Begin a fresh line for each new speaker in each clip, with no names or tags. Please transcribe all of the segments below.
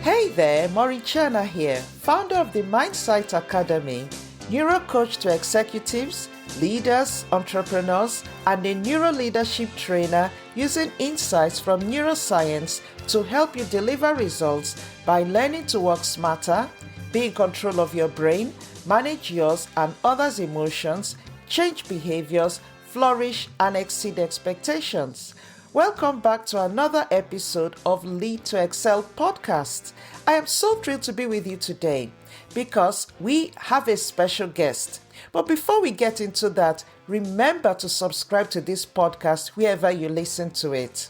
Hey there, Maureen here, founder of the Mindsight Academy, neuro coach to executives, leaders, entrepreneurs, and a neuro leadership trainer using insights from neuroscience to help you deliver results by learning to work smarter, be in control of your brain, manage yours and others' emotions, change behaviors, flourish, and exceed expectations. Welcome back to another episode of Lead to Excel podcast. I am so thrilled to be with you today because we have a special guest. But before we get into that, remember to subscribe to this podcast wherever you listen to it,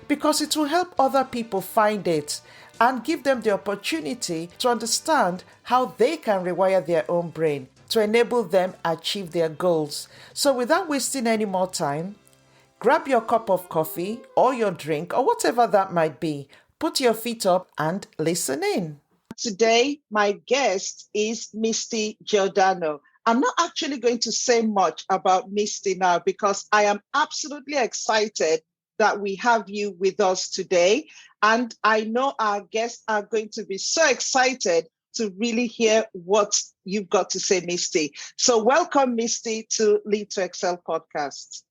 because it will help other people find it and give them the opportunity to understand how they can rewire their own brain to enable them achieve their goals. So without wasting any more time, grab your cup of coffee or your drink or whatever that might be. Put your feet up and listen in. Today, my guest is Misty Giordano. I'm not actually going to say much about Misty now because I am absolutely excited that we have you with us today. And I know our guests are going to be so excited to really hear what you've got to say, Misty. So welcome, Misty, to Lead to Excel podcast.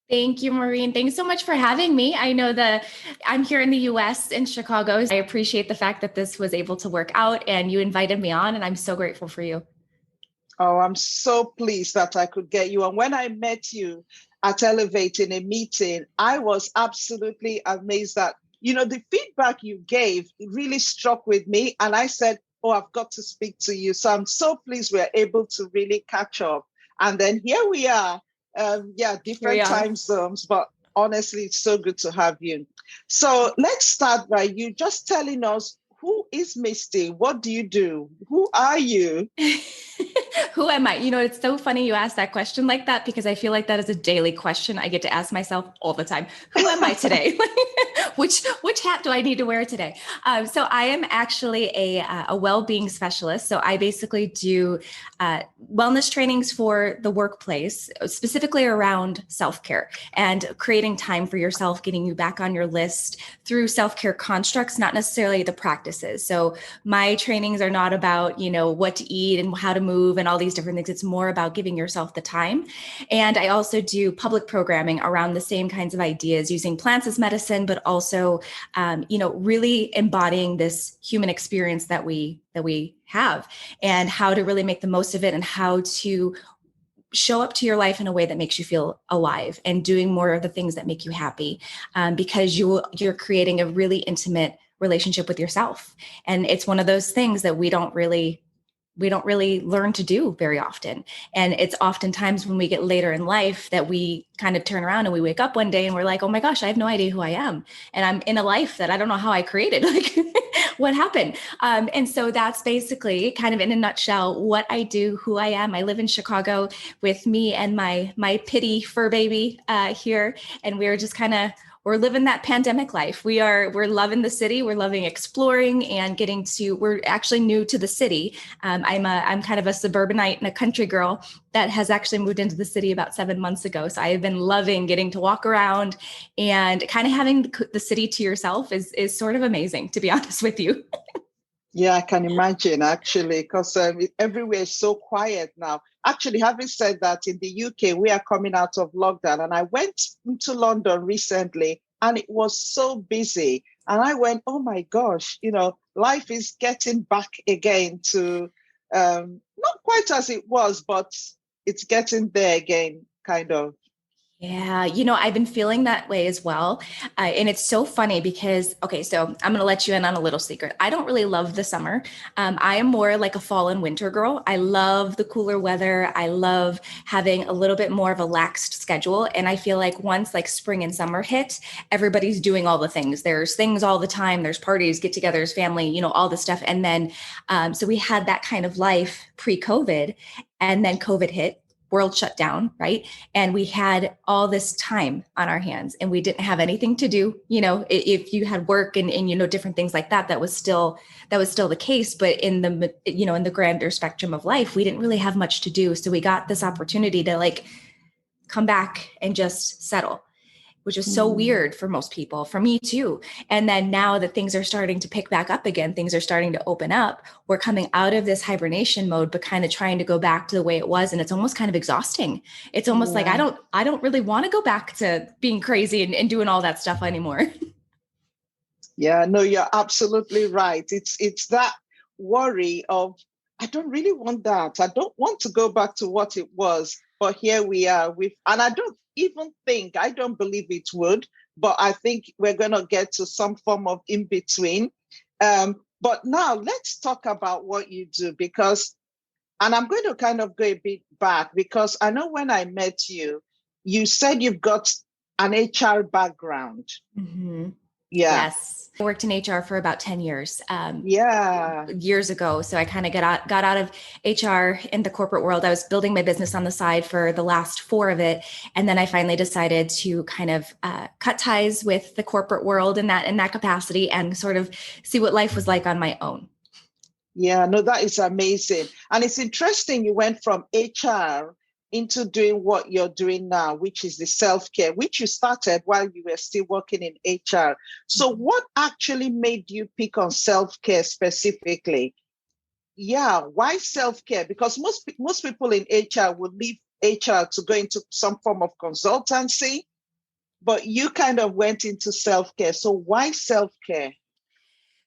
Thank you, Maureen. Thanks so much for having me. I know that I'm here in the US in Chicago. I appreciate the fact that this was able to work out and you invited me on, and I'm so grateful for you.
Oh, I'm so pleased that I could get you. And when I met you at Elevate in a meeting, I was absolutely amazed that, the feedback you gave really struck with me. And I said, oh, I've got to speak to you. So I'm so pleased we're able to really catch up. And then here we are. Different time zones, but honestly, it's so good to have you. So let's start by you just telling us, who is Misty? What do you do? Who are you?
Who am I? It's so funny you ask that question like that, because I feel like that is a daily question I get to ask myself all the time. Who am I today? Which hat do I need to wear today? So I am actually a well-being specialist. So I basically do wellness trainings for the workplace, specifically around self-care and creating time for yourself, getting you back on your list through self-care constructs, not necessarily the practices. So my trainings are not about, what to eat and how to move and all these different things. It's more about giving yourself the time. And I also do public programming around the same kinds of ideas, using plants as medicine, but also, really embodying this human experience that we have, and how to really make the most of it, and how to show up to your life in a way that makes you feel alive and doing more of the things that make you happy, because you're creating a really intimate relationship with yourself. And it's one of those things that we don't really learn to do very often. And it's oftentimes when we get later in life that we kind of turn around and we wake up one day and we're like, oh my gosh, I have no idea who I am. And I'm in a life that I don't know how I created. Like, what happened? And so that's basically kind of in a nutshell what I do, who I am. I live in Chicago with me and my pitty fur baby here. And we're just we're living that pandemic life. We're loving the city. We're loving exploring and we're actually new to the city. I'm kind of a suburbanite and a country girl that has actually moved into the city about 7 months ago. So I have been loving getting to walk around, and kind of having the city to yourself is sort of amazing, to be honest with you.
Yeah, I can imagine, actually, because everywhere is so quiet now. Actually, having said that, in the UK, we are coming out of lockdown, and I went to London recently, and it was so busy. And I went, oh my gosh, life is getting back again to not quite as it was, but it's getting there again, kind of.
Yeah, I've been feeling that way as well. And it's so funny because, okay, so I'm going to let you in on a little secret. I don't really love the summer. I am more like a fall and winter girl. I love the cooler weather. I love having a little bit more of a laxed schedule. And I feel like once like spring and summer hit, everybody's doing all the things. There's things all the time. There's parties, get-togethers, family, all this stuff. And then, so we had that kind of life pre-COVID, and then COVID hit. World shut down, right? And we had all this time on our hands, and we didn't have anything to do. If you had work and different things like that, that was still the case. But in the, in the grander spectrum of life, we didn't really have much to do. So we got this opportunity to like come back and just settle. which is so weird for most people, for me too. And then now that things are starting to pick back up again, things are starting to open up, we're coming out of this hibernation mode, but kind of trying to go back to the way it was. And it's almost kind of exhausting. It's almost like, I don't really want to go back to being crazy and doing all that stuff anymore.
Yeah, no, you're absolutely right. It's that worry of, I don't really want that. I don't want to go back to what it was, but here we are and I don't believe it would, but I think we're going to get to some form of in between. But now let's talk about what you do, and I'm going to kind of go a bit back, because I know when I met you, you said you've got an HR background.
Mm-hmm.
Yeah.
Yes. I worked in HR for about 10 years.
Years
ago. So I kind of got out of HR in the corporate world. I was building my business on the side for the last 4 of it. And then I finally decided to kind of cut ties with the corporate world in that capacity and sort of see what life was like on my own.
Yeah, no, that is amazing. And it's interesting you went from HR into doing what you're doing now, which is the self-care, which you started while you were still working in HR. So what actually made you pick on self-care specifically? Yeah, why self-care? Because most people in HR would leave HR to go into some form of consultancy, but you kind of went into self-care. So why self-care?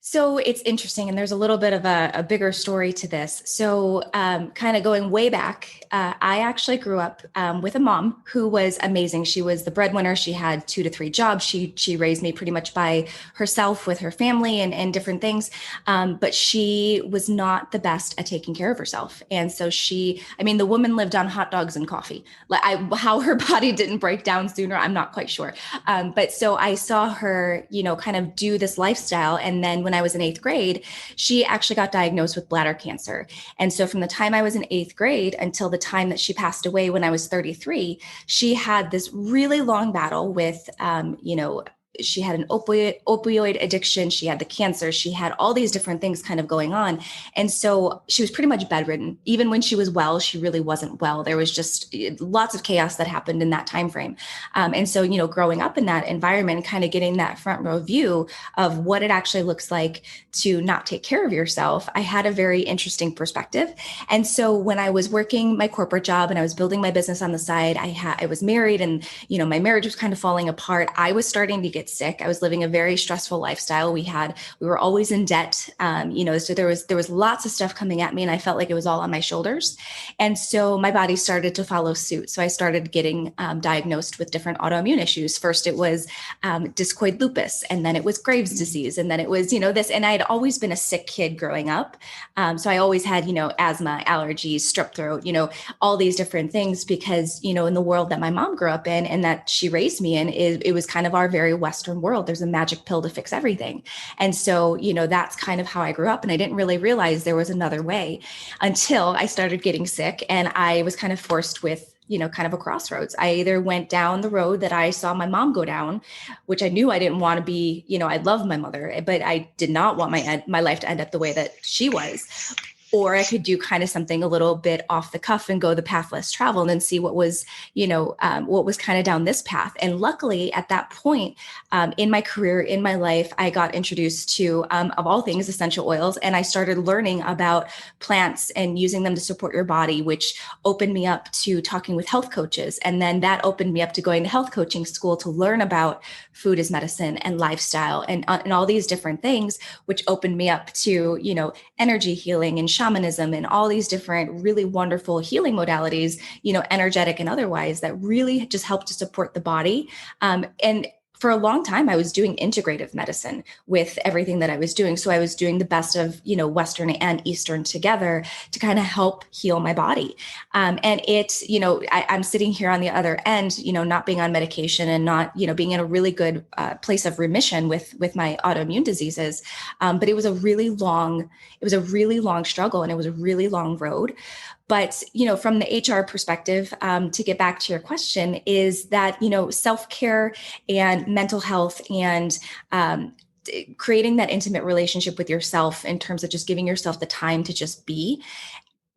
So it's interesting, and there's a little bit of a bigger story to this. So kind of going way back, I actually grew up with a mom who was amazing. She was the breadwinner. She had 2 to 3 jobs. She raised me pretty much by herself with her family and different things. But she was not the best at taking care of herself. And so the woman lived on hot dogs and coffee. How her body didn't break down sooner, I'm not quite sure. But so I saw her, kind of do this lifestyle. And then when I was in 8th grade, she actually got diagnosed with bladder cancer. And so from the time I was in 8th grade until the time that she passed away when I was 33, she had this really long battle with, she had an opioid addiction. She had the cancer. She had all these different things kind of going on. And so she was pretty much bedridden. Even when she was well, she really wasn't well. There was just lots of chaos that happened in that time frame. And so, growing up in that environment, kind of getting that front row view of what it actually looks like to not take care of yourself, I had a very interesting perspective. And so when I was working my corporate job and I was building my business on the side, I was married, and, my marriage was kind of falling apart. I was starting to get sick. I was living a very stressful lifestyle. We were always in debt. So there was lots of stuff coming at me, and I felt like it was all on my shoulders. And so my body started to follow suit. So I started getting diagnosed with different autoimmune issues. First, it was discoid lupus, and then it was Graves' disease. And then it was, this, and I had always been a sick kid growing up. So I always had, asthma, allergies, strep throat, all these different things, because, in the world that my mom grew up in and that she raised me in, it was kind of our very Western world. There's a magic pill to fix everything. And so, that's kind of how I grew up. And I didn't really realize there was another way until I started getting sick, and I was kind of forced with, kind of a crossroads. I either went down the road that I saw my mom go down, which I knew I didn't want to be, I love my mother, but I did not want my life to end up the way that she was. Or I could do kind of something a little bit off the cuff and go the path less traveled and see what was, what was kind of down this path. And luckily at that point in my career, in my life, I got introduced to, of all things, essential oils. And I started learning about plants and using them to support your body, which opened me up to talking with health coaches. And then that opened me up to going to health coaching school to learn about food as medicine and lifestyle and all these different things, which opened me up to, energy healing and shamanism and all these different really wonderful healing modalities, energetic and otherwise, that really just help to support the body. And for a long time, I was doing integrative medicine with everything that I was doing. So I was doing the best of, Western and Eastern together to kind of help heal my body. And it's, I'm sitting here on the other end, not being on medication and not, being in a really good place of remission with my autoimmune diseases. But it was a really long struggle, and it was a really long road. But, from the HR perspective, to get back to your question, is that, self-care and mental health and creating that intimate relationship with yourself in terms of just giving yourself the time to just be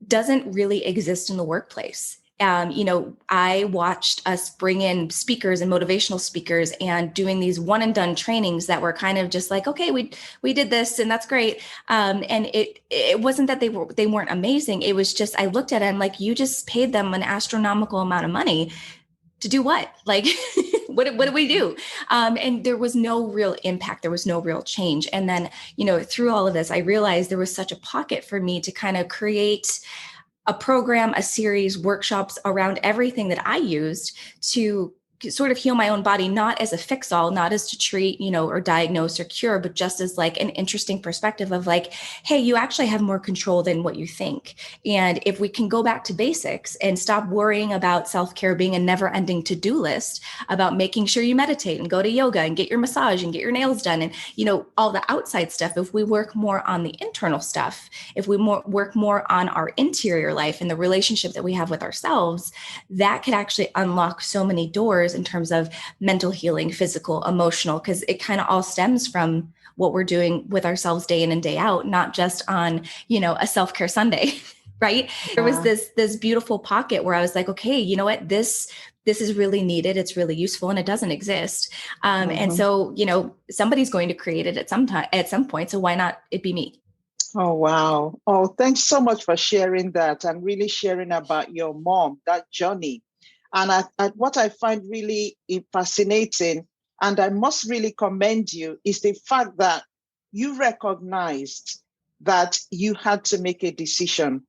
doesn't really exist in the workplace. I watched us bring in speakers and motivational speakers and doing these one and done trainings that were kind of just like, okay, we did this and that's great. And it wasn't that they weren't amazing. It was just, I looked at it and like, you just paid them an astronomical amount of money to do what? Like, what do we do? And there was no real impact. There was no real change. And then, through all of this, I realized there was such a pocket for me to kind of create a program, a series, workshops around everything that I used to sort of heal my own body, not as a fix-all, not as to treat, or diagnose or cure, but just as like an interesting perspective of like, hey, you actually have more control than what you think. And if we can go back to basics and stop worrying about self-care being a never-ending to-do list, about making sure you meditate and go to yoga and get your massage and get your nails done and, all the outside stuff, if we work more on the internal stuff, if we work more on our interior life and the relationship that we have with ourselves, that could actually unlock so many doors in terms of mental healing, physical, emotional, because it kind of all stems from what we're doing with ourselves day in and day out, not just on, a self-care Sunday, right? Yeah. There was this beautiful pocket where I was like, okay, you know what, this is really needed. It's really useful and it doesn't exist. And so, somebody's going to create it at some point. So why not it be me?
Oh, wow. Oh, thanks so much for sharing that and really sharing about your mom, that journey. And what I find really fascinating, and I must really commend you, is the fact that you recognized that you had to make a decision.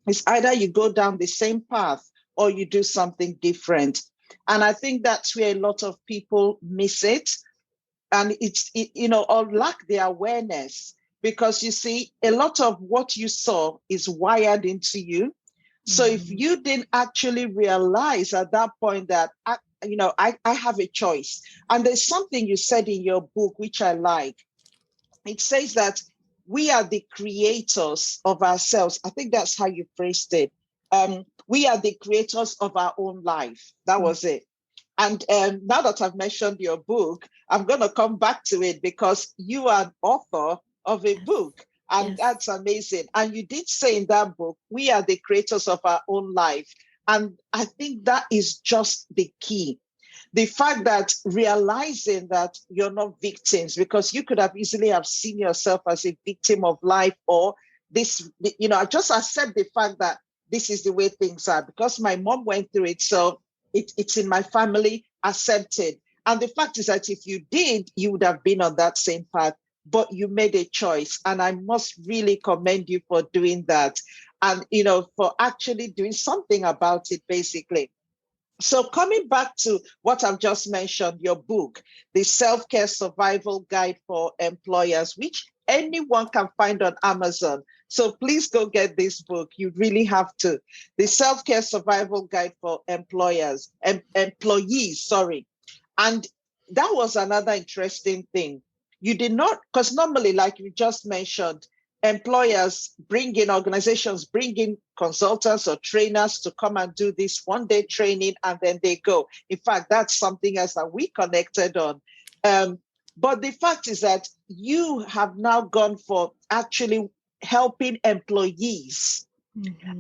It's either you go down the same path or you do something different. And I think that's where a lot of people miss it. And or lack the awareness, because you see, a lot of what you saw is wired into you. So if you didn't actually realize at that point that, I have a choice. And there's something you said in your book, which I like. It says that we are the creators of ourselves. I think that's how you phrased it. We are the creators of our own life. That was it. And now that I've mentioned your book, I'm going to come back to it because you are an author of a book. And that's amazing. And you did say in that book, we are the creators of our own life. And I think that is just the key. The fact that realizing that you're not victims, because you could have easily have seen yourself as a victim of life, or this, I just accept the fact that this is the way things are because my mom went through it. So it's in my family, accepted. And the fact is that if you did, you would have been on that same path. But you made a choice. And I must really commend you for doing that and, for actually doing something about it, basically. So coming back to what I've just mentioned, your book, The Self-Care Survival Guide for Employers, which anyone can find on Amazon. So please go get this book. You really have to. The Self-Care Survival Guide for Employees, sorry. And that was another interesting thing. You did not, because normally, like you just mentioned, organizations bring in consultants or trainers to come and do this one-day training, and then they go. In fact, that's something else that we connected on. But the fact is that you have now gone for actually helping employees.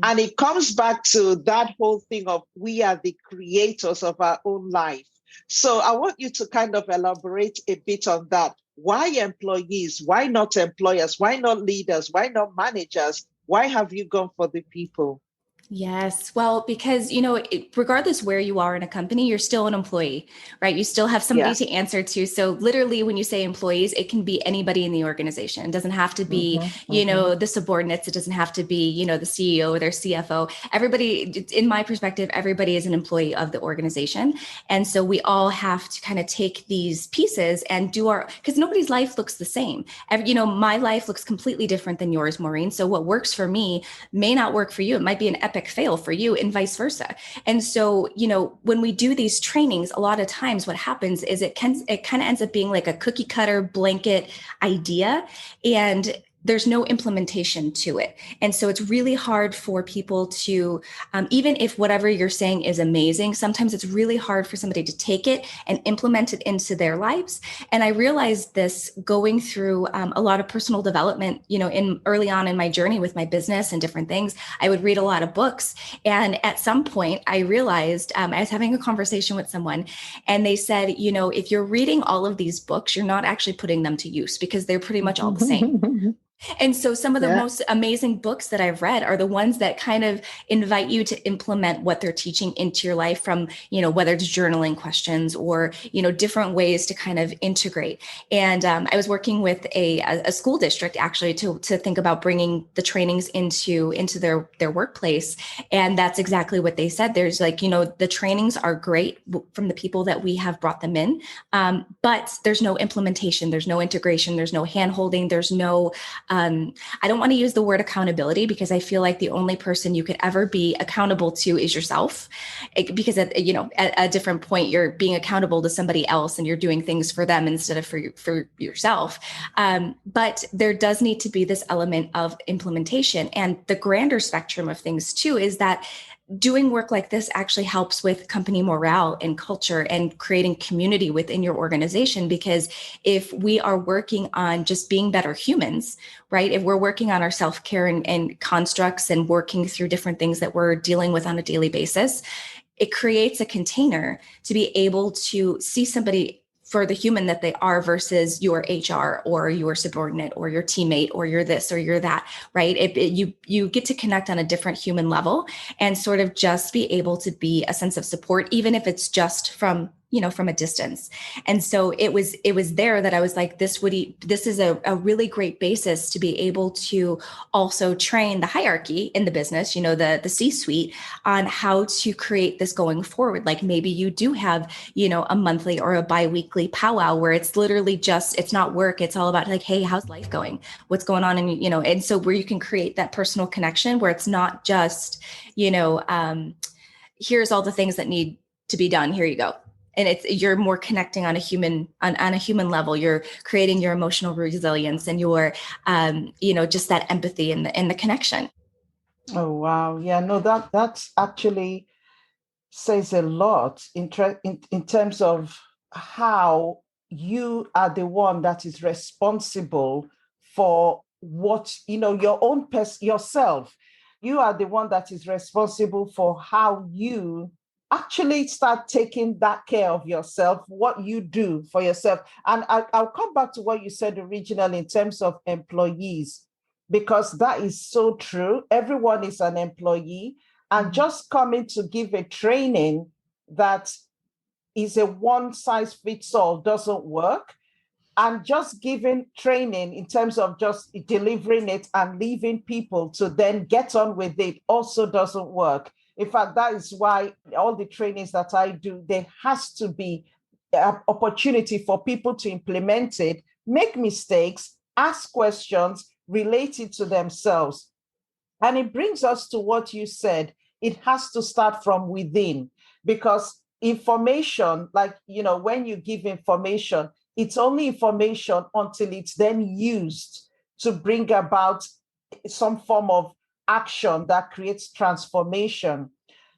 And it comes back to that whole thing of we are the creators of our own life. So I want you to kind of elaborate a bit on that. Why employees? Why not employers? Why not leaders? Why not managers? Why have you gone for the people?
Yes. Well, because, regardless where you are in a company, you're still an employee, right? You still have somebody to answer to. So literally when you say employees, it can be anybody in the organization. It doesn't have to be, the subordinates. It doesn't have to be, the CEO or their CFO. Everybody, in my perspective, everybody is an employee of the organization. And so we all have to kind of take these pieces and because nobody's life looks the same. My life looks completely different than yours, Maureen. So what works for me may not work for you. It might be an epic fail for you and vice versa. And so, when we do these trainings, a lot of times what happens is it kind of ends up being like a cookie cutter blanket idea. And there's no implementation to it. And so it's really hard for people to, even if whatever you're saying is amazing, sometimes it's really hard for somebody to take it and implement it into their lives. And I realized this going through a lot of personal development, in early on in my journey with my business and different things. I would read a lot of books. And at some point I realized, I was having a conversation with someone and they said, if you're reading all of these books, you're not actually putting them to use because they're pretty much all the same. And so some of the most amazing books that I've read are the ones that kind of invite you to implement what they're teaching into your life from, whether it's journaling questions or, different ways to kind of integrate. And I was working with a school district actually to think about bringing the trainings into their workplace. And that's exactly what they said. There's the trainings are great from the people that we have brought them in. But there's no implementation, there's no integration, there's no hand holding, there's no, I don't want to use the word accountability because I feel like the only person you could ever be accountable to is yourself. Because at a different point, you're being accountable to somebody else and you're doing things for them instead of for yourself. But there does need to be this element of implementation. And the grander spectrum of things too is that doing work like this actually helps with company morale and culture and creating community within your organization. Because if we are working on just being better humans, right? If we're working on our self-care and constructs and working through different things that we're dealing with on a daily basis, it creates a container to be able to see somebody for the human that they are versus your HR or your subordinate or your teammate or you're this or you're that, right? You get to connect on a different human level and sort of just be able to be a sense of support, even if it's just from a distance. And so it was there that I was like, this is a really great basis to be able to also train the hierarchy in the business, the C-suite on how to create this going forward. Like maybe you do have, a monthly or a bi-weekly powwow where it's literally just, it's not work. It's all about like, hey, how's life going? What's going on? And, and so where you can create that personal connection where it's not just, here's all the things that need to be done. Here you go. And you're more connecting on a human level. You're creating your emotional resilience and your, just that empathy and the connection.
Oh, wow. Yeah, no, that's actually says a lot in terms of how you are the one that is responsible for what, your own yourself. You are the one that is responsible for how you actually start taking that care of yourself, what you do for yourself. And I'll come back to what you said originally in terms of employees, because that is so true. Everyone is an employee. And just coming to give a training that is a one size fits all doesn't work. And just giving training in terms of just delivering it and leaving people to then get on with it also doesn't work. In fact, that is why all the trainings that I do, there has to be an opportunity for people to implement it, make mistakes, ask questions related to themselves. And it brings us to what you said. It has to start from within, because information, when you give information, it's only information until it's then used to bring about some form of action that creates transformation.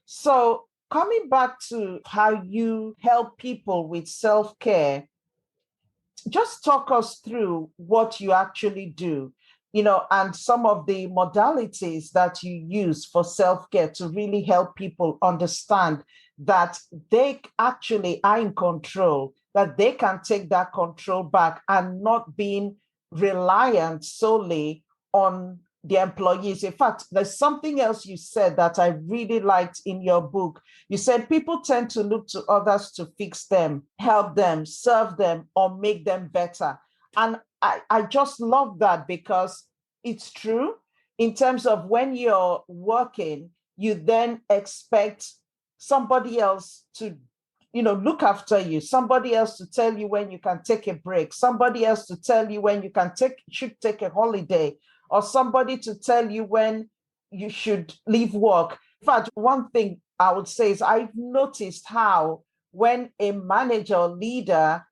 So coming back to how you help people with self-care, just talk us through what you actually do, and some of the modalities that you use for self-care to really help people understand that they actually are in control, that they can take that control back and not being reliant solely on the employees. In fact, there's something else you said that I really liked in your book. You said people tend to look to others to fix them, help them, serve them, or make them better. And I just love that, because it's true in terms of when you're working, you then expect somebody else to look after you, somebody else to tell you when you can take a break, somebody else to tell you when you should take a holiday, or somebody to tell you when you should leave work. In fact, one thing I would say is I've noticed how when a manager or leader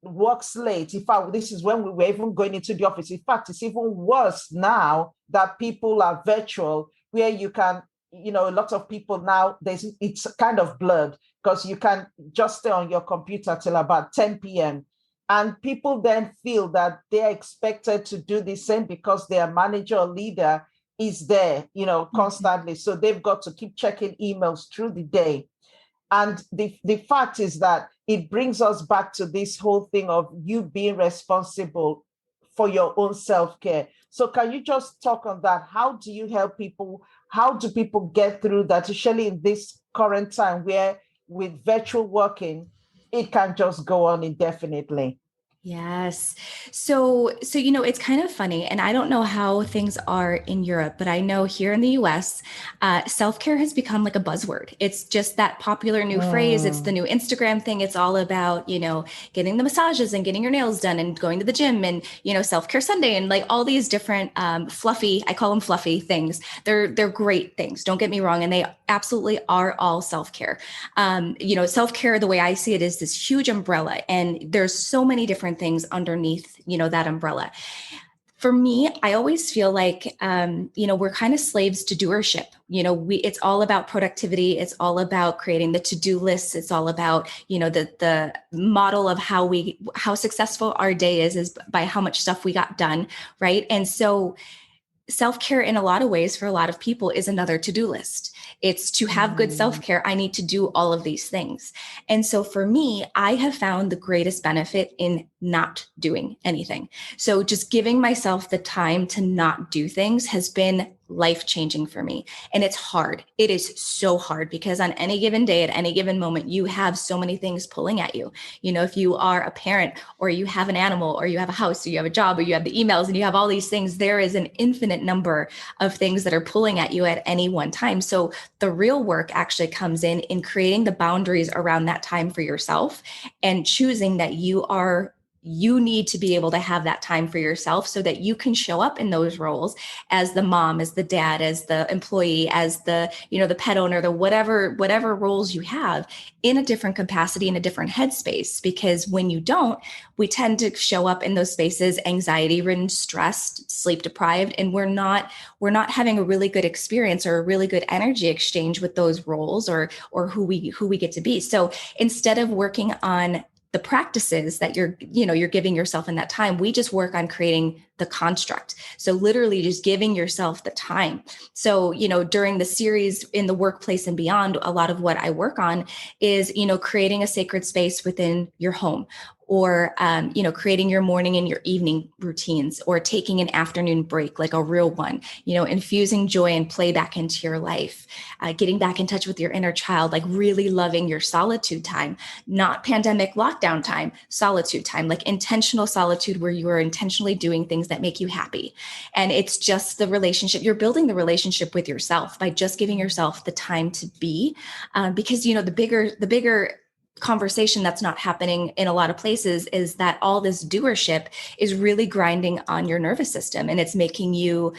works late. In fact, this is when we were even going into the office. In fact, it's even worse now that people are virtual, where you can, a lot of people now, it's kind of blurred because you can just stay on your computer till about 10 p.m. And people then feel that they're expected to do the same because their manager or leader is there, constantly. So they've got to keep checking emails through the day. And the fact is that it brings us back to this whole thing of you being responsible for your own self-care. So can you just talk on that? How do you help people? How do people get through that, especially in this current time where with virtual working, it can just go on indefinitely?
Yes. So it's kind of funny, and I don't know how things are in Europe, but I know here in the US, self-care has become like a buzzword. It's just that popular new phrase. It's the new Instagram thing. It's all about, getting the massages and getting your nails done and going to the gym and, self-care Sunday and like all these different fluffy, I call them fluffy things. They're great things. Don't get me wrong. And they absolutely are all self-care. Self-care, the way I see it, is this huge umbrella, and there's so many different things underneath, that umbrella. For me, I always feel like, we're kind of slaves to doership. It's all about productivity. It's all about creating the to-do lists. It's all about, the model of how successful our day is by how much stuff we got done. Right. And so self-care in a lot of ways for a lot of people is another to-do list. It's to have good self-care. I need to do all of these things. And so for me, I have found the greatest benefit in not doing anything. So just giving myself the time to not do things has been life-changing for me. And it's hard. It is so hard because on any given day, at any given moment, you have so many things pulling at you. If you are a parent or you have an animal or you have a house or you have a job or you have the emails and you have all these things, there is an infinite number of things that are pulling at you at any one time. So the real work actually comes in creating the boundaries around that time for yourself and choosing that you need to be able to have that time for yourself so that you can show up in those roles as the mom, as the dad, as the employee, as the, the pet owner, the whatever roles you have in a different capacity, in a different headspace. Because when you don't, we tend to show up in those spaces, anxiety ridden, stressed, sleep deprived, and we're not having a really good experience or a really good energy exchange with those roles or who we get to be. So instead of working on the practices that you're giving yourself in that time, we just work on creating the construct. So literally just giving yourself the time. So, during the series in the workplace and beyond, a lot of what I work on is, creating a sacred space within your home, or, creating your morning and your evening routines, or taking an afternoon break, like a real one, infusing joy and play back into your life, getting back in touch with your inner child, like really loving your solitude time, not pandemic lockdown time, solitude time, like intentional solitude where you are intentionally doing things that make you happy. And it's just the relationship. You're building the relationship with yourself by just giving yourself the time to be, because, the bigger conversation that's not happening in a lot of places is that all this doership is really grinding on your nervous system, and it's making you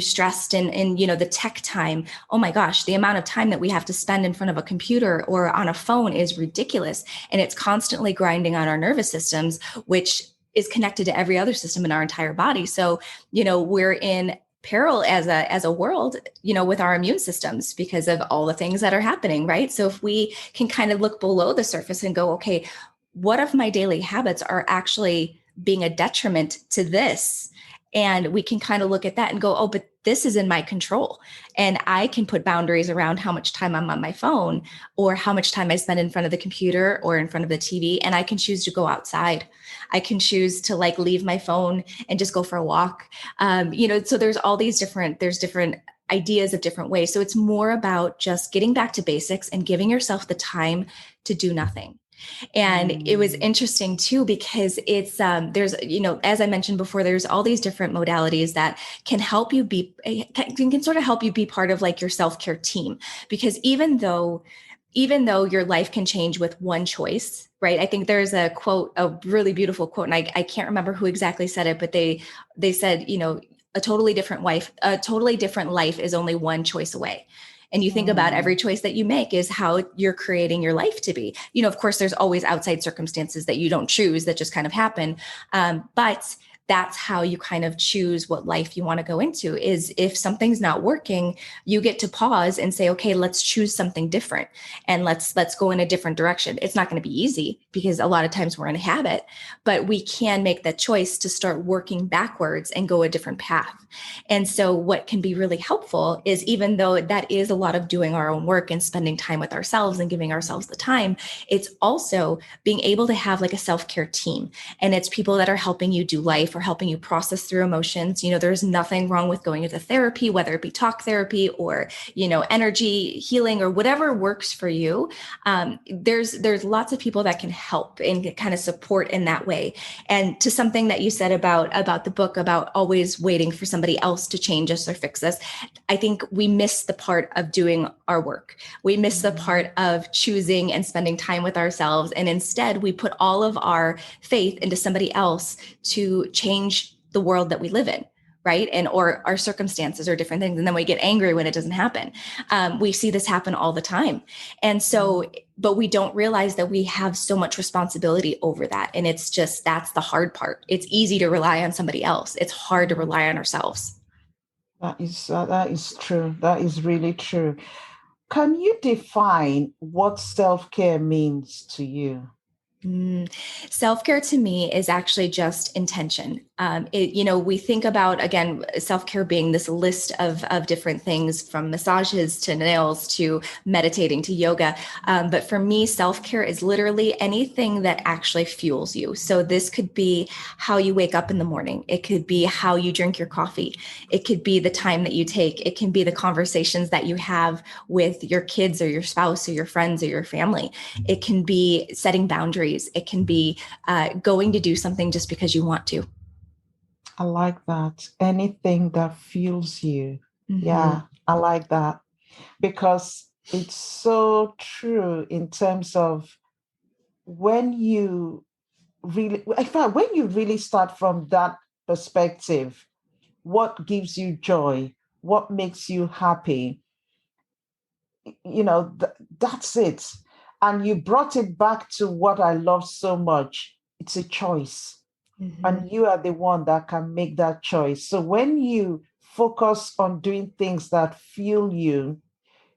stressed. And the tech time, oh my gosh, the amount of time that we have to spend in front of a computer or on a phone is ridiculous, and it's constantly grinding on our nervous systems, which is connected to every other system in our entire body. So we're in peril as a world, with our immune systems because of all the things that are happening, right? So if we can kind of look below the surface and go, okay, what of my daily habits are actually being a detriment to this? And we can kind of look at that and go, oh, but this is in my control. And I can put boundaries around how much time I'm on my phone or how much time I spend in front of the computer or in front of the TV. And I can choose to go outside. I can choose to leave my phone and just go for a walk. So there's all these different ideas of different ways. So it's more about just getting back to basics and giving yourself the time to do nothing. And it was interesting too, because it's, there's, as I mentioned before, there's all these different modalities that can help you can sort of help you be part of your self-care team. Because even though your life can change with one choice, right? I think there's a quote, a really beautiful quote, and I can't remember who exactly said it, but they said, a totally different life is only one choice away. And you think about every choice that you make is how you're creating your life to be. Of course, there's always outside circumstances that you don't choose that just kind of happen. But that's how you kind of choose what life you want to go into. Is if something's not working, you get to pause and say, okay, let's choose something different, and let's go in a different direction. It's not going to be easy because a lot of times we're in a habit, but we can make that choice to start working backwards and go a different path. And so what can be really helpful is, even though that is a lot of doing our own work and spending time with ourselves and giving ourselves the time, it's also being able to have like a self-care team. And it's people that are helping you do life or helping you process through emotions. There's nothing wrong with going into therapy, whether it be talk therapy or, energy healing or whatever works for you. There's lots of people that can help and kind of support in that way. And to something that you said about the book, about always waiting for somebody else to change us or fix us, I think we miss the part of doing our work. We miss the part of choosing and spending time with ourselves. And instead, we put all of our faith into somebody else to change the world that we live in, right? And or our circumstances or different things. And then we get angry when it doesn't happen. We see this happen all the time. And so, but we don't realize that we have so much responsibility over that. And it's just, that's the hard part. It's easy to rely on somebody else. It's hard to rely on ourselves.
That is true. That is really true. Can you define what self-care means to you?
Self-care to me is actually just intention. We think about, again, self-care being this list of different things, from massages to nails to meditating to yoga. But for me, self-care is literally anything that actually fuels you. So this could be how you wake up in the morning. It could be how you drink your coffee. It could be the time that you take. It can be the conversations that you have with your kids or your spouse or your friends or your family. It can be setting boundaries. It can be going to do something just because you want to.
I like that. Anything that fuels you.
Mm-hmm.
Yeah, I like that, because it's so true in terms of when you really, in fact, when you really start from that perspective, what gives you joy? What makes you happy? That's it. And you brought it back to what I love so much. It's a choice.
Mm-hmm.
And you are the one that can make that choice. So when you focus on doing things that fuel you,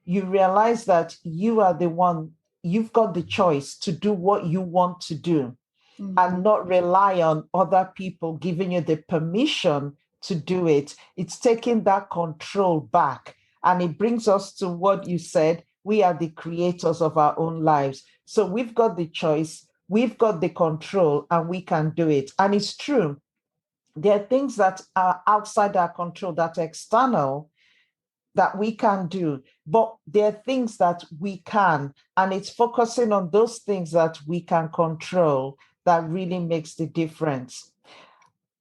you realize that you are the one, you've got the choice to do what you want to do, and not rely on other people giving you the permission to do it. It's taking that control back. And it brings us to what you said. We are the creators of our own lives. So we've got the choice, we've got the control, and we can do it. And it's true. There are things that are outside our control, that are external, that we can do, but there are things that we can, and it's focusing on those things that we can control that really makes the difference.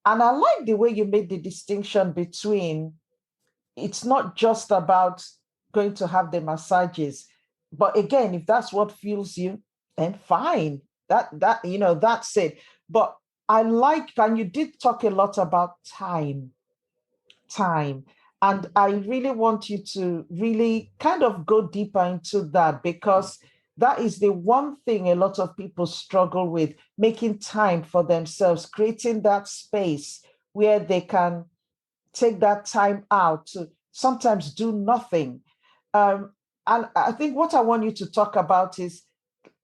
And I like the way you made the distinction between, it's not just about going to have the massages, but again, if that's what fuels you, then fine. That's it. But I like, and you did talk a lot about time. And I really want you to really kind of go deeper into that, because that is the one thing a lot of people struggle with, making time for themselves, creating that space where they can take that time out to sometimes do nothing. And I think what I want you to talk about is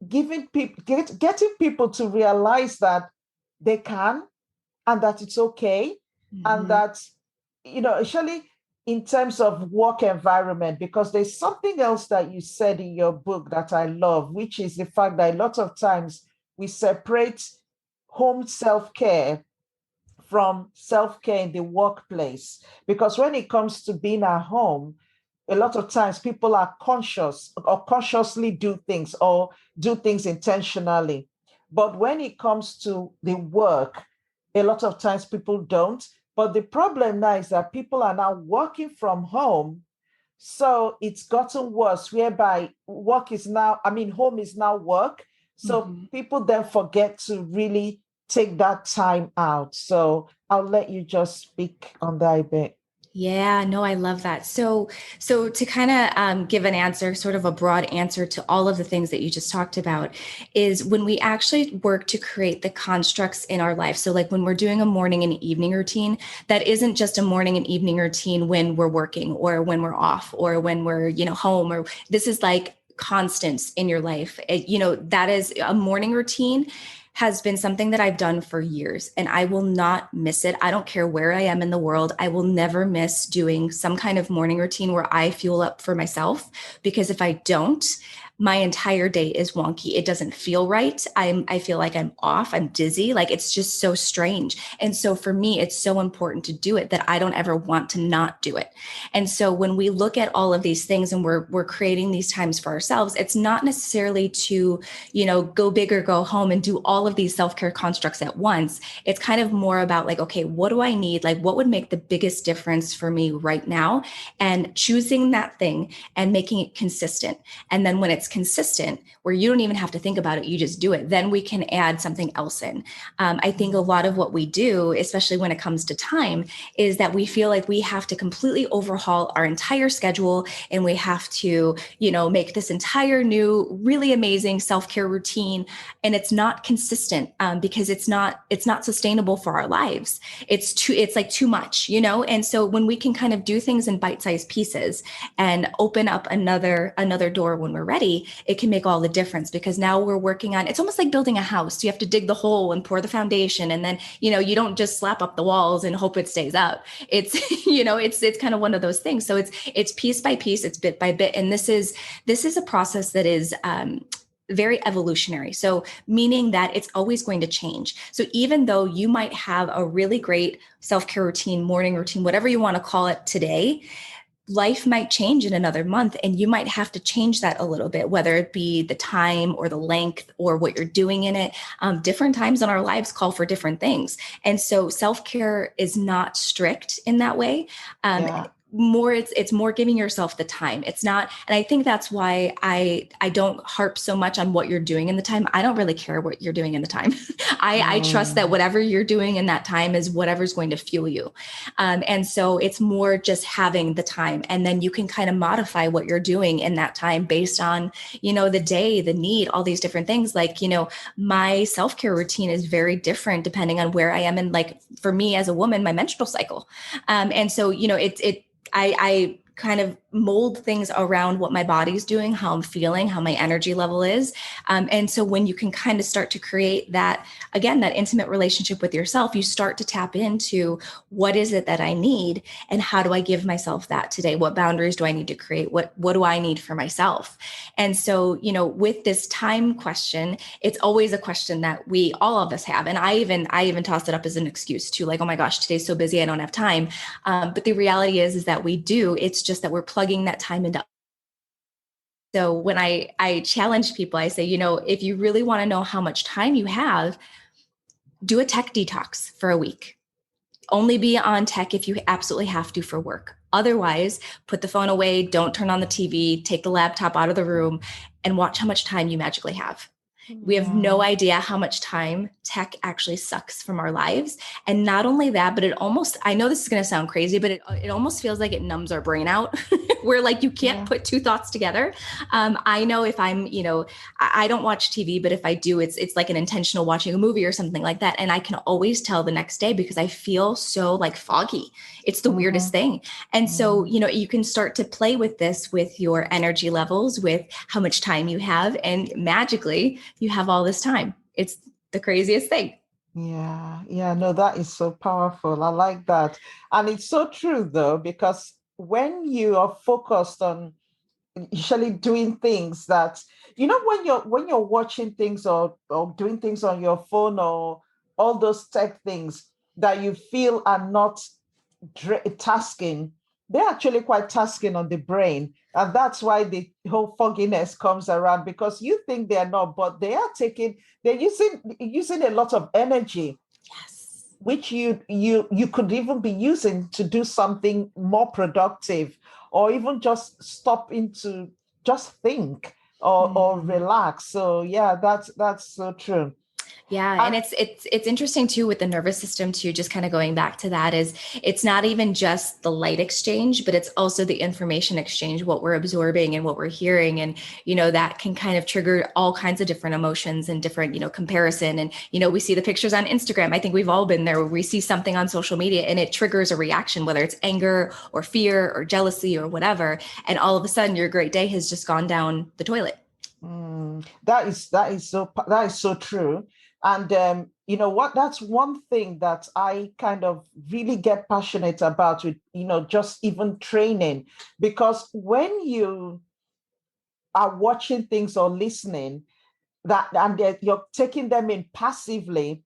getting people to realize that they can, and that it's okay, and that, actually in terms of work environment, because there's something else that you said in your book that I love, which is the fact that a lot of times we separate home self-care from self-care in the workplace. Because when it comes to being at home, a lot of times people are conscious or consciously do things, or do things intentionally. But when it comes to the work, a lot of times people don't. But the problem now is that people are now working from home. So it's gotten worse, whereby home is now work. So people then forget to really take that time out. So I'll let you just speak on that a bit.
Yeah, no, I love that. So to kind of give an answer, sort of a broad answer to all of the things that you just talked about, is when we actually work to create the constructs in our life. So, like when we're doing a morning and evening routine, that isn't just a morning and evening routine when we're working or when we're off or when we're, home, or this is like constants in your life. That is a morning routine has been something that I've done for years and I will not miss it. I don't care where I am in the world. I will never miss doing some kind of morning routine where I fuel up for myself, because if I don't, my entire day is wonky. It doesn't feel right. I feel like I'm off. I'm dizzy. Like it's just so strange. And so for me, it's so important to do it that I don't ever want to not do it. And so when we look at all of these things and we're creating these times for ourselves, it's not necessarily to, go big or go home and do all of these self-care constructs at once. It's kind of more about like, okay, what do I need? Like what would make the biggest difference for me right now? And choosing that thing and making it consistent. And then when it's consistent, where you don't even have to think about it, you just do it, then we can add something else in. I think a lot of what we do, especially when it comes to time, is that we feel like we have to completely overhaul our entire schedule and we have to, make this entire new, really amazing self-care routine. And it's not consistent because it's not sustainable for our lives. It's like too much, And so when we can kind of do things in bite-sized pieces and open up another door when we're ready, it can make all the difference, because now we're working on, it's almost like building a house. You have to dig the hole and pour the foundation. And then, you don't just slap up the walls and hope it stays up. It's, it's kind of one of those things. So it's piece by piece, it's bit by bit. And this is a process that is, very evolutionary. So meaning that it's always going to change. So even though you might have a really great self-care routine, morning routine, whatever you want to call it today, life might change in another month and you might have to change that a little bit, whether it be the time or the length or what you're doing in it. Different times in our lives call for different things. And so self-care is not strict in that way.
Yeah.
More it's more giving yourself the time. It's not, and I think that's why I don't harp so much on what you're doing in the time. I don't really care what you're doing in the time. I trust that whatever you're doing in that time is whatever's going to fuel you. And so it's more just having the time, and then you can kind of modify what you're doing in that time based on, the day, the need, all these different things. Like, my self-care routine is very different depending on where I am. And like, for me as a woman, my menstrual cycle. And so, I kind of mold things around what my body's doing, how I'm feeling, how my energy level is. And so when you can kind of start to create that, again, that intimate relationship with yourself, you start to tap into what is it that I need and how do I give myself that today? What boundaries do I need to create? What do I need for myself? And so, with this time question, it's always a question that all of us have. And I even toss it up as an excuse too, like, oh my gosh, today's so busy, I don't have time. But the reality is that we do. It's just that we're plugging that time into. So when I challenge people, I say, if you really want to know how much time you have, do a tech detox for a week. Only be on tech if you absolutely have to for work. Otherwise, put the phone away, don't turn on the TV, take the laptop out of the room, and watch how much time you magically have. We have no idea how much time tech actually sucks from our lives. And not only that, but I know this is going to sound crazy, but it almost feels like it numbs our brain out where like you can't put two thoughts together. I know if I'm, I don't watch TV, but if I do, it's like an intentional watching a movie or something like that. And I can always tell the next day because I feel so like foggy. It's the weirdest thing. And so, you can start to play with this with your energy levels, with how much time you have, and magically you have all this time. It's the craziest thing.
Yeah, no, that is so powerful. I like that. And it's so true though, because when you are focused on usually doing things that, when you're watching things or doing things on your phone or all those tech things that you feel are not tasking, they're actually quite tasking on the brain. And that's why the whole fogginess comes around, because you think they're not, but they're using a lot of energy,
Yes.
which you could even be using to do something more productive, or even just stop into just think or relax. So yeah, that's so true.
Yeah. And it's interesting too with the nervous system too, just kind of going back to that is it's not even just the light exchange, but it's also the information exchange, what we're absorbing and what we're hearing. And, that can kind of trigger all kinds of different emotions and different, comparison. And, we see the pictures on Instagram. I think we've all been there where we see something on social media and it triggers a reaction, whether it's anger or fear or jealousy or whatever. And all of a sudden your great day has just gone down the toilet.
That is so true. And you know what? That's one thing that I kind of really get passionate about with, just even training, because when you are watching things or listening that and you're taking them in passively,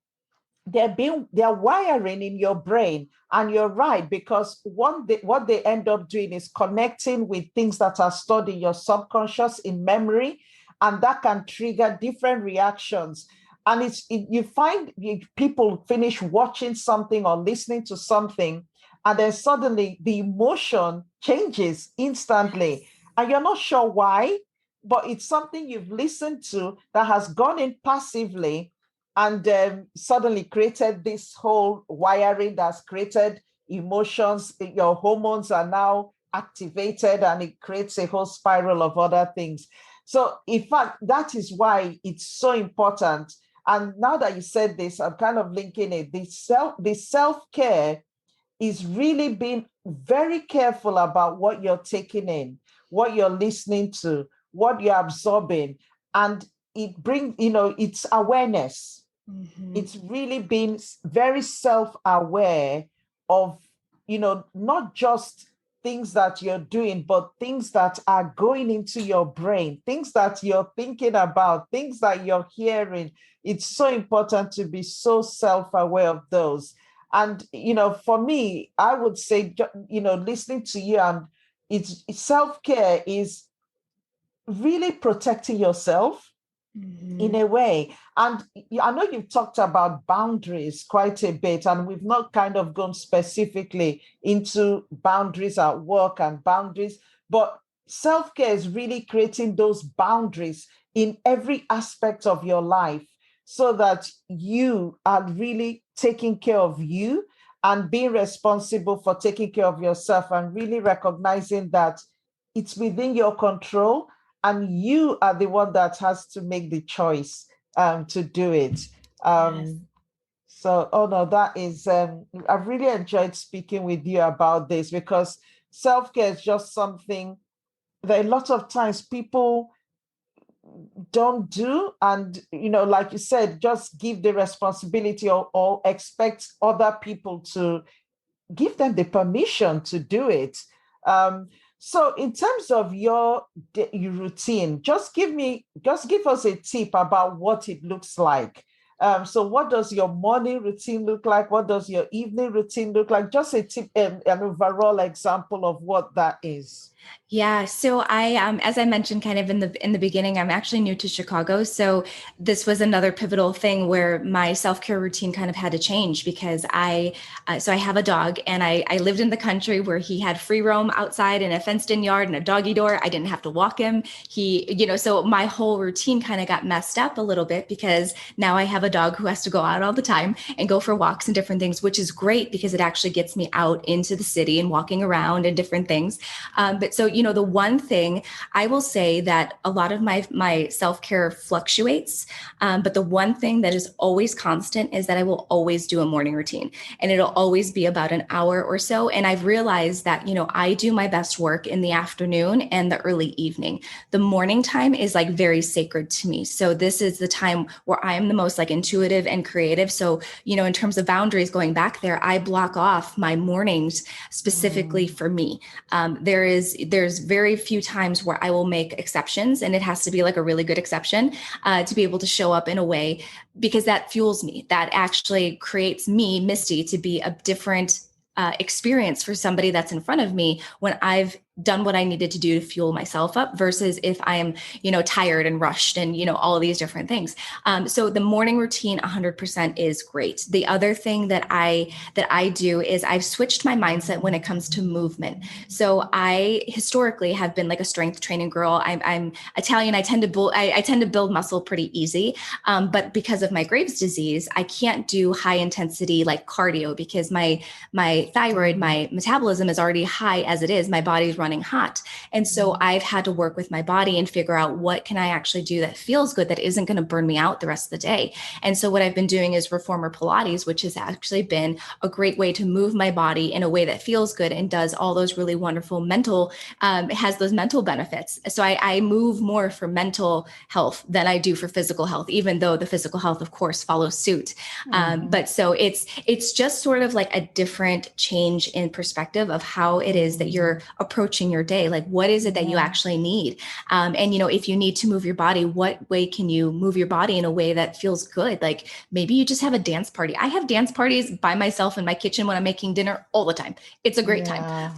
they're wiring in your brain. And you're right, because what they end up doing is connecting with things that are stored in your subconscious in memory, and that can trigger different reactions. And you find people finish watching something or listening to something, and then suddenly the emotion changes instantly, and you're not sure why, but it's something you've listened to that has gone in passively, and suddenly created this whole wiring that's created emotions. Your hormones are now activated, and it creates a whole spiral of other things. So in fact, that is why it's so important. And now that you said this, I'm kind of linking it. The self-care is really being very careful about what you're taking in, what you're listening to, what you're absorbing. And it brings, it's awareness. It's really being very self-aware of, not just things that you're doing, but things that are going into your brain, things that you're thinking about, things that you're hearing. It's so important to be so self-aware of those. And, for me, I would say, listening to you, and it's self-care is really protecting yourself in a way. And I know you've talked about boundaries quite a bit, and we've not kind of gone specifically into boundaries at work and boundaries, but self-care is really creating those boundaries in every aspect of your life, so that you are really taking care of you and being responsible for taking care of yourself, and really recognizing that it's within your control, and you are the one that has to make the choice to do it.
Yes.
So, oh no, that is, I've really enjoyed speaking with you about this, because self-care is just something that a lot of times people don't do. And, like you said, just give the responsibility, or expect other people to give them the permission to do it. Um, so in terms of your routine, just give us a tip about what it looks like. So what does your morning routine look like? What does your evening routine look like? Just a tip, an overall example of what that is.
Yeah, so I, as I mentioned, kind of in the beginning, I'm actually new to Chicago, so this was another pivotal thing where my self-care routine kind of had to change, because so I have a dog, and I lived in the country where he had free roam outside in a fenced-in yard and a doggy door. I didn't have to walk him. So my whole routine kind of got messed up a little bit, because now I have a dog who has to go out all the time and go for walks and different things, which is great because it actually gets me out into the city and walking around and different things. But so, the one thing I will say that a lot of my self-care fluctuates, but the one thing that is always constant is that I will always do a morning routine, and it'll always be about an hour or so. And I've realized that, I do my best work in the afternoon and the early evening. The morning time is like very sacred to me. So this is the time where I am the most like intuitive and creative. So, in terms of boundaries, going back there, I block off my mornings specifically for me. There's very few times where I will make exceptions, and it has to be like a really good exception to be able to show up in a way, because that fuels me. That actually creates me, Misty, to be a different experience for somebody that's in front of me when I've done what I needed to do to fuel myself up versus if I am, tired and rushed and, all of these different things. So the morning routine 100% is great. The other thing that I do is I've switched my mindset when it comes to movement. So I historically have been like a strength training girl. I'm Italian. I tend to build muscle pretty easy. But because of my Graves' disease, I can't do high intensity like cardio because my thyroid, my metabolism is already high as it is. My body's running hot. And so I've had to work with my body and figure out what can I actually do that feels good, that isn't going to burn me out the rest of the day. And so what I've been doing is reformer Pilates, which has actually been a great way to move my body in a way that feels good and does all those really wonderful it has those mental benefits. So I move more for mental health than I do for physical health, even though the physical health, of course, follows suit. But so it's just sort of like a different change in perspective of how it is that you're approaching your day. Like, what is it that you actually need? And, if you need to move your body, what way can you move your body in a way that feels good? Like maybe you just have a dance party. I have dance parties by myself in my kitchen when I'm making dinner all the time. It's a great time.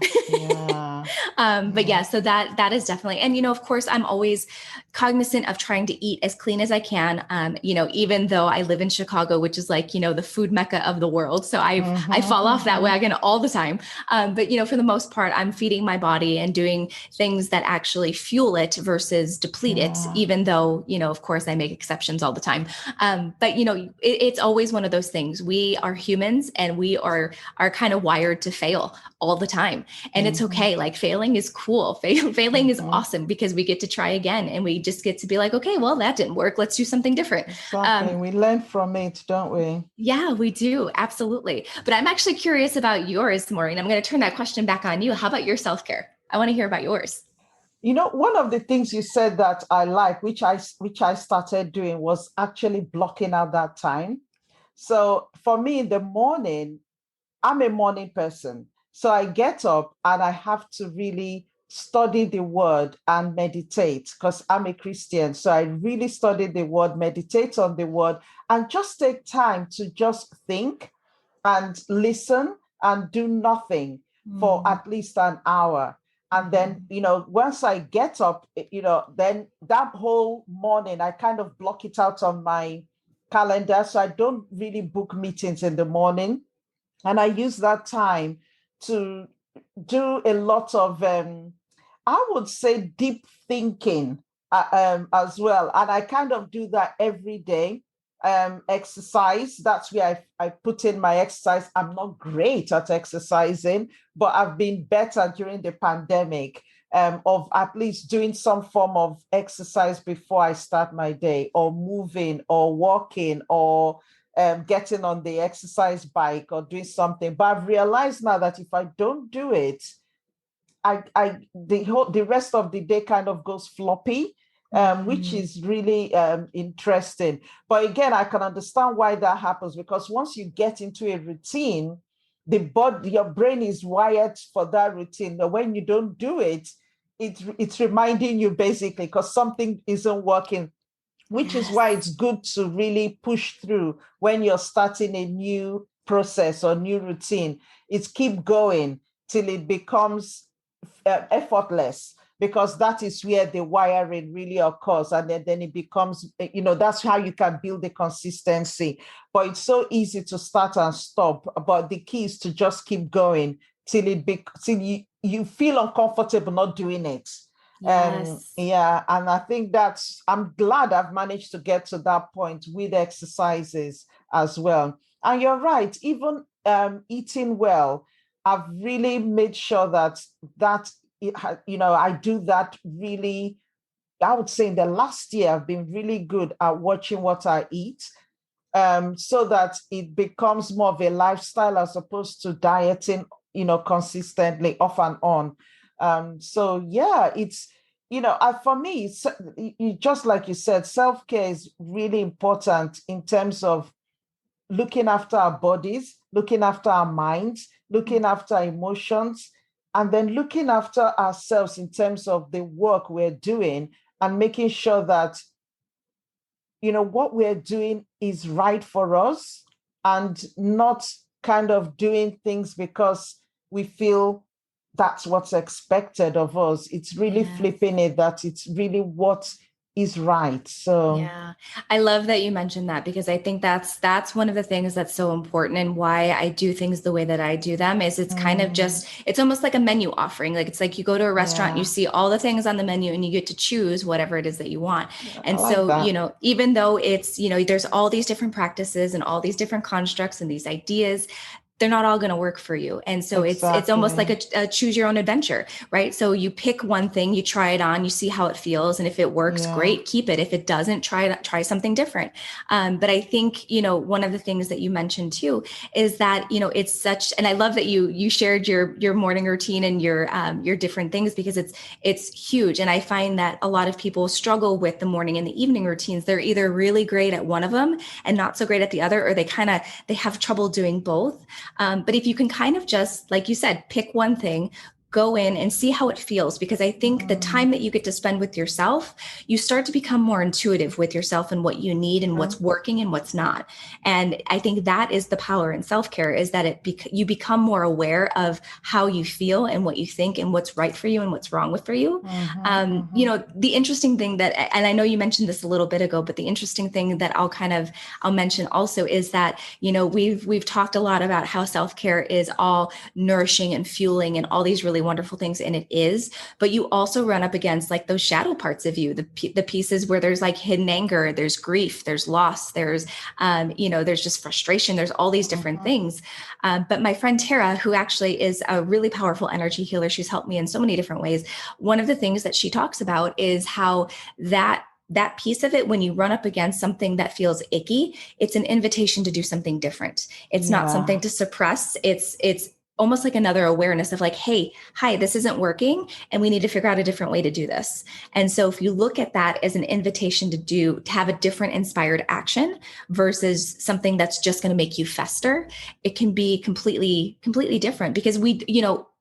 But yeah, so that is definitely, and, of course, I'm always cognizant of trying to eat as clean as I can. Even though I live in Chicago, which is like, the food mecca of the world. So I fall off that wagon all the time. But, for the most part, I'm feeding my body and doing things that actually fuel it versus deplete it, even though, of course, I make exceptions all the time. But, it's always one of those things. We are humans and we are kind of wired to fail all the time. And it's okay. Like failing is cool. Failing is awesome because we get to try again and we just get to be like, okay, well, that didn't work. Let's do something different.
Exactly. We learn from it, don't we?
Yeah, we do. Absolutely. But I'm actually curious about yours, Maureen. I'm going to turn that question back on you. How about your self-care? I want to hear about yours.
One of the things you said that I like, which I started doing, was actually blocking out that time. So for me in the morning, I'm a morning person. So I get up and I have to really study the word and meditate because I'm a Christian. So I really study the word, meditate on the word, and just take time to just think and listen and do nothing for at least an hour. And then, once I get up, then that whole morning, I kind of block it out on my calendar. So I don't really book meetings in the morning. And I use that time to do a lot of, I would say, deep thinking as well. And I kind of do that every day. Exercise, that's where I put in my exercise. I'm not great at exercising, but I've been better during the pandemic of at least doing some form of exercise before I start my day, or moving or walking or getting on the exercise bike or doing something. But I've realized now that if I don't do it, the rest of the day kind of goes floppy, which is really interesting. But again, I can understand why that happens, because once you get into a routine, your brain is wired for that routine. But when you don't do it, it's reminding you basically because something isn't working, which is why it's good to really push through when you're starting a new process or new routine. It's keep going till it becomes effortless, because that is where the wiring really occurs. And then it becomes, that's how you can build the consistency. But it's so easy to start and stop. But the key is to just keep going till you feel uncomfortable not doing it.
Yes.
And I think I'm glad I've managed to get to that point with exercises as well. And you're right, even eating well, I've really made sure that I do that really. I would say in the last year, I've been really good at watching what I eat, so that it becomes more of a lifestyle as opposed to dieting, consistently off and on. So yeah, it's, for me, just like you said, self-care is really important in terms of looking after our bodies, looking after our minds, looking after our emotions, and then looking after ourselves in terms of the work we're doing and making sure that, what we're doing is right for us and not kind of doing things because we feel that's what's expected of us. It's really
Yeah.
flipping it that it's really what is right. So
Yeah. I love that you mentioned that because I think that's one of the things that's so important and why I do things the way that I do them is it's kind of just it's almost like a menu offering. Like it's like you go to a restaurant and you
yeah,
see all the things on the menu and you get to choose whatever it is that you want.
I
And
like
so,
that.
even though it's, there's all these different practices and all these different constructs and these ideas, they're not all going to work for you. And so it's almost like
Exactly.
a choose your own adventure, right? So you pick one thing, you try it on, you see how it feels, and if it works,
Yeah.
great, keep it. If it doesn't, try something different. But I think one of the things that you mentioned too is that it's such, and I love that you shared your morning routine and your different things because it's huge. And I find that a lot of people struggle with the morning and the evening routines. They're either really great at one of them and not so great at the other, or they have trouble doing both. But if you can kind of just, like you said, pick one thing, go in and see how it feels, because I think the
Mm,
time that you get to spend with yourself, you start to become more intuitive with yourself and what you need and
yeah.
what's working and what's not. And I think that is the power in self-care, is that you become more aware of how you feel and what you think and what's right for you and what's wrong with for you. The interesting thing that, and I know you mentioned this a little bit ago, but the interesting thing that I'll mention also is that, we've talked a lot about how self-care is all nourishing and fueling and all these really wonderful things. And it is, but you also run up against like those shadow parts of you, the pieces where there's like hidden anger, there's grief, there's loss, there's just frustration. There's all these different
Mhm.
things. But my friend Tara, who actually is a really powerful energy healer, she's helped me in so many different ways. One of the things that she talks about is how that piece of it, when you run up against something that feels icky, it's an invitation to do something different. It's not
Yeah.
something to suppress. It's almost like another awareness of like, hey, hi, this isn't working and we need to figure out a different way to do this. And so if you look at that as an invitation to have a different inspired action versus something that's just going to make you fester, it can be completely different, because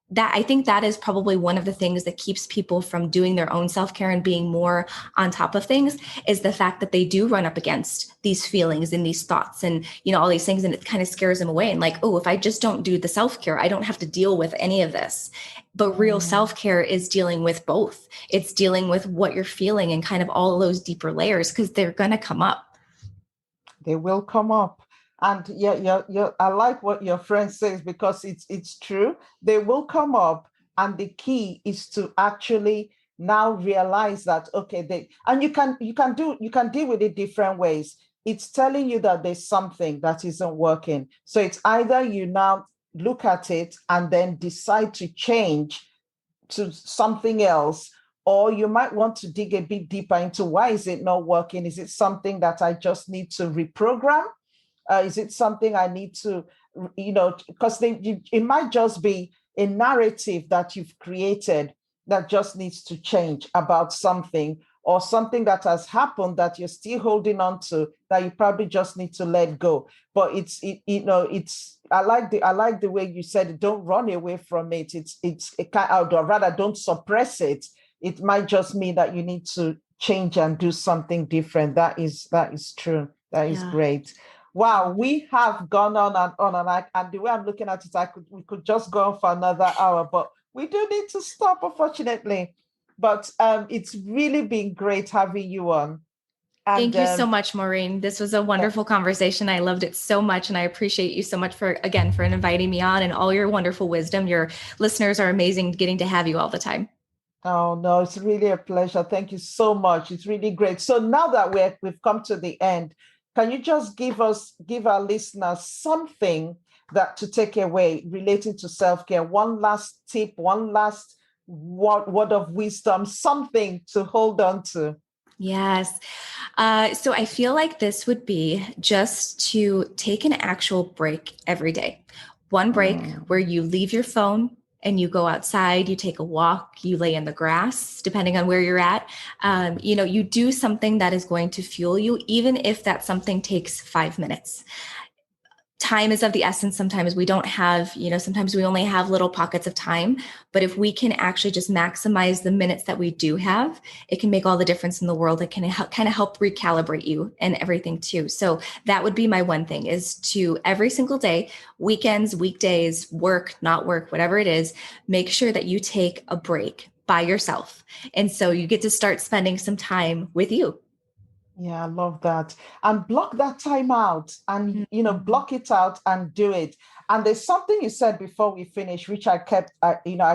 that I think that is probably one of the things that keeps people from doing their own self-care and being more on top of things, is the fact that they do run up against these feelings and these thoughts and all these things, and it kind of scares them away, and like, oh, if I just don't do the self-care, I don't have to deal with any of this. But real
Mm.
self-care is dealing with both. It's dealing with what you're feeling and kind of all of those deeper layers, because they're going to come up.
They will come up. And yeah, I like what your friend says because it's true. They will come up, and the key is to actually now realize that okay, and you can deal with it different ways. It's telling you that there's something that isn't working. So it's either you now look at it and then decide to change to something else, or you might want to dig a bit deeper into why is it not working. Is it something that I just need to reprogram? Is it something I need to, because it might just be a narrative that you've created that just needs to change about something, or something that has happened that you're still holding on to that you probably just need to let go. But it's I like the way you said it. Don't run away from it. It's a kind of, or rather, don't suppress it. It might just mean that you need to change and do something different. That is true. That is
Yeah.
great. Wow, we have gone on and on, and the way I'm looking at it, we could just go on for another hour, but we do need to stop, unfortunately. But it's really been great having you on. And
Thank you so much, Maureen. This was a
yeah,
wonderful conversation. I loved it so much. And I appreciate you so much for inviting me on, and all your wonderful wisdom. Your listeners are amazing, getting to have you all the time.
oh no, it's really a pleasure. Thank you so much. It's really great. So now that we've come to the end, can you just give our listeners something that to take away relating to self-care? One last tip, one last word of wisdom, something to hold on to.
Yes. So I feel like this would be just to take an actual break every day. One break
Mm,
where you leave your phone and you go outside, you take a walk, you lay in the grass, depending on where you're at. You do something that is going to fuel you, even if that something takes 5 minutes. time is of the essence. Sometimes we don't have, sometimes we only have little pockets of time, but if we can actually just maximize the minutes that we do have, it can make all the difference in the world. It can kind of help recalibrate you and everything too. So that would be my one thing, is to every single day, weekends, weekdays, work, not work, whatever it is, make sure that you take a break by yourself. And so you get to start spending some time with you.
Yeah, I love that. And block that time out and, block it out and do it. And there's something you said before we finish, which I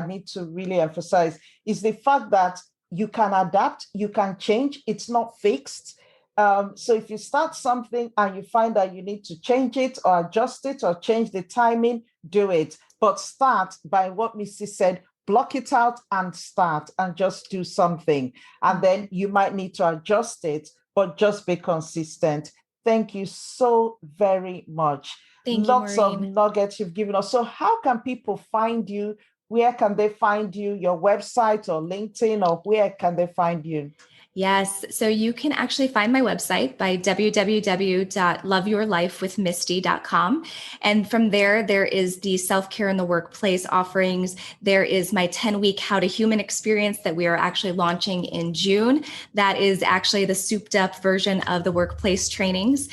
need to really emphasize, is the fact that you can adapt, you can change. It's not fixed. So if you start something and you find that you need to change it or adjust it or change the timing, do it. But start by what Missy said, block it out and start and just do something. And then you might need to adjust it, but just be consistent. Thank you so very much.
Thank you,
Lots of
Maureen.
nuggets you've given us. So how can people find you? Where can they find you? Your website or LinkedIn, or where can they find you?
Yes. So you can actually find my website by www.loveyourlifewithmisty.com. And from there is the self-care in the workplace offerings. There is my 10-week How to Human experience that we are actually launching in June. That is actually the souped up version of the workplace trainings,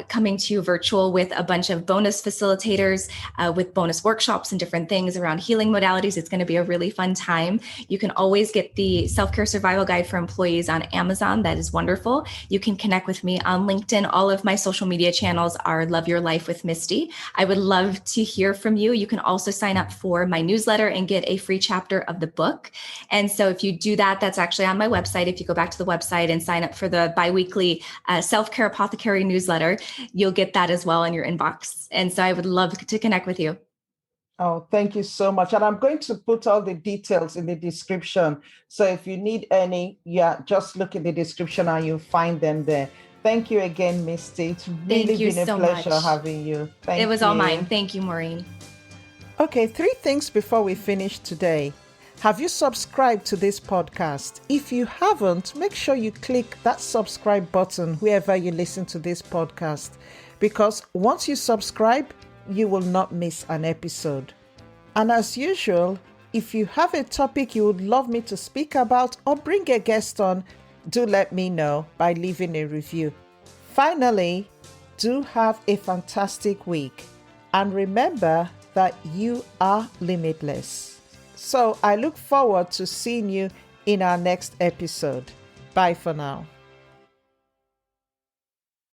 coming to you virtual with a bunch of bonus facilitators, with bonus workshops and different things around healing modalities. It's going to be a really fun time. You can always get the Self-Care Survival Guide for Employees on Amazon. That is wonderful. You can connect with me on LinkedIn. All of my social media channels are Love Your Life with Misty. I would love to hear from you. You can also sign up for my newsletter and get a free chapter of the book. And so if you do that, that's actually on my website. If you go back to the website and sign up for the biweekly Self-Care Apothecary newsletter, you'll get that as well in your inbox. And so I would love to connect with you.
Oh, thank you so much. And I'm going to put all the details in the description. So if you need any, just look in the description and you'll find them there. Thank you again, Misty. It's really been a pleasure having you. Thank you.
It was all mine. Thank you, Maureen.
Okay, 3 things before we finish today. Have you subscribed to this podcast? If you haven't, make sure you click that subscribe button wherever you listen to this podcast, because once you subscribe, you will not miss an episode. And as usual, if you have a topic you would love me to speak about or bring a guest on, do let me know by leaving a review. Finally, do have a fantastic week. And remember that you are limitless. So I look forward to seeing you in our next episode. Bye for now.